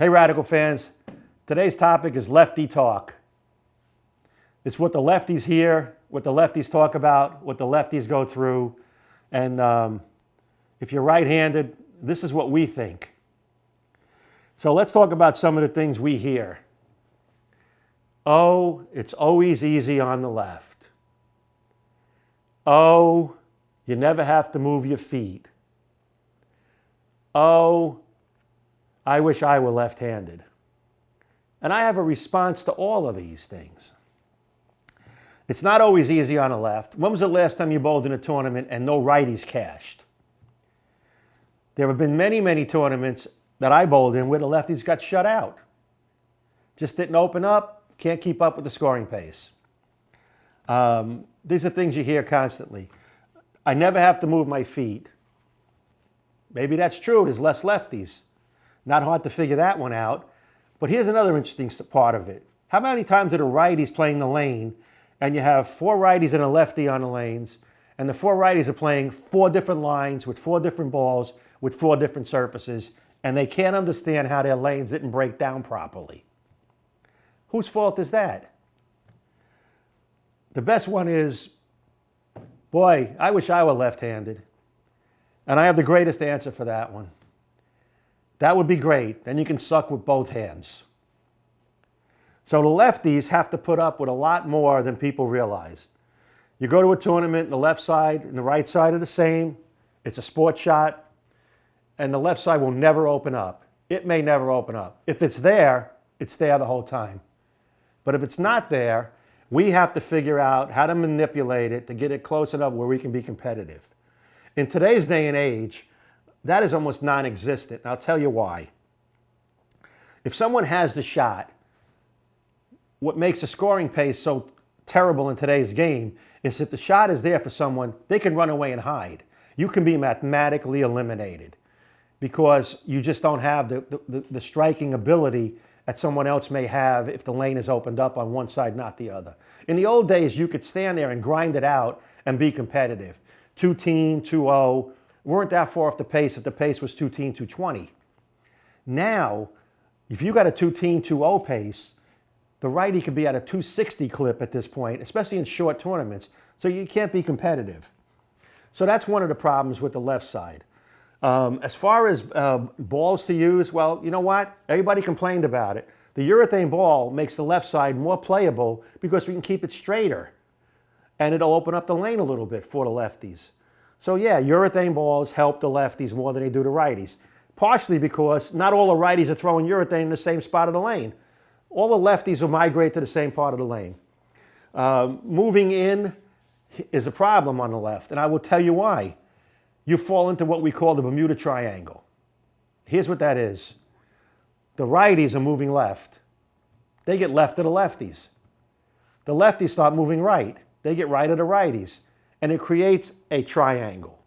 Hey, Radical fans. Today's topic is lefty talk. It's what the lefties hear, what the lefties talk about, what the lefties go through. And if you're right-handed, this is what we think. So let's talk about some of the things we hear. Oh, it's always easy on the left. Oh, you never have to move your feet. Oh, I wish I were left-handed. And I have a response to all of these things. It's not always easy on the left. When was the last time you bowled in a tournament and no righties cashed? There have been many, many tournaments that I bowled in where the lefties got shut out. Just didn't open up, can't keep up with the scoring pace. These are things you hear constantly. I never have to move my feet. Maybe that's true, there's less lefties. Not hard to figure that one out. But here's another interesting part of it. How many times are the righties playing the lane and you have 4 righties and a lefty on the lanes, and the 4 righties are playing 4 different lines with 4 different balls with 4 different surfaces, and they can't understand how their lanes didn't break down properly? Whose fault is that? The best one is, boy, I wish I were left-handed. And I have the greatest answer for that one. That would be great. Then you can suck with both hands. So the lefties have to put up with a lot more than people realize. You go to a tournament, and the left side and the right side are the same. It's a sport shot, and the left side will never open up. It may never open up. If it's there the whole time. But if it's not there, we have to figure out how to manipulate it to get it close enough where we can be competitive. In today's day and age, that is almost non-existent, and I'll tell you why. If someone has the shot, what makes the scoring pace so terrible in today's game is if the shot is there for someone, they can run away and hide. You can be mathematically eliminated because you just don't have the striking ability that someone else may have if the lane is opened up on one side, not the other. In the old days, you could stand there and grind it out and be competitive. 2-teen, 2-0. Weren't that far off the pace if the pace was 2-teen, 220. Now, if you got a 2-teen, 2-0 pace, the righty could be at a 260 clip at this point, especially in short tournaments, so you can't be competitive. So that's one of the problems with the left side. As far as balls to use, well, you know what? Everybody complained about it. The urethane ball makes the left side more playable because we can keep it straighter, and it'll open up the lane a little bit for the lefties. So yeah, urethane balls help the lefties more than they do the righties. Partially because not all the righties are throwing urethane in the same spot of the lane. All the lefties will migrate to the same part of the lane. Moving in is a problem on the left, and I will tell you why. You fall into what we call the Bermuda Triangle. Here's what that is. The righties are moving left. They get left of the lefties. The lefties start moving right. They get right of the righties. And it creates a triangle,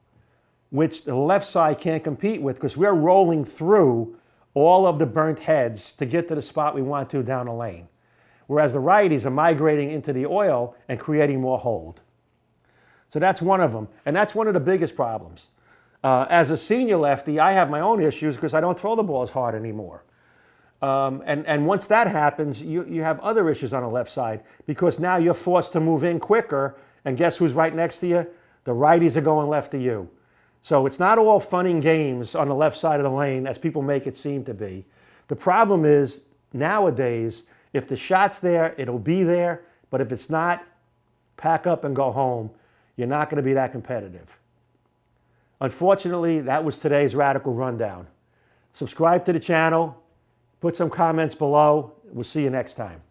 which the left side can't compete with because we're rolling through all of the burnt heads to get to the spot we want to down the lane. Whereas the righties are migrating into the oil and creating more hold. So that's one of them. And that's one of the biggest problems. As a senior lefty, I have my own issues because I don't throw the ball as hard anymore. And once that happens, you have other issues on the left side because now you're forced to move in quicker. And guess who's right next to you? The righties are going left to you. So it's not all fun and games on the left side of the lane as people make it seem to be. The problem is nowadays, if the shot's there, it'll be there. But if it's not, pack up and go home. You're not going to be that competitive. Unfortunately, that was today's Radical Rundown. Subscribe to the channel. Put some comments below. We'll see you next time.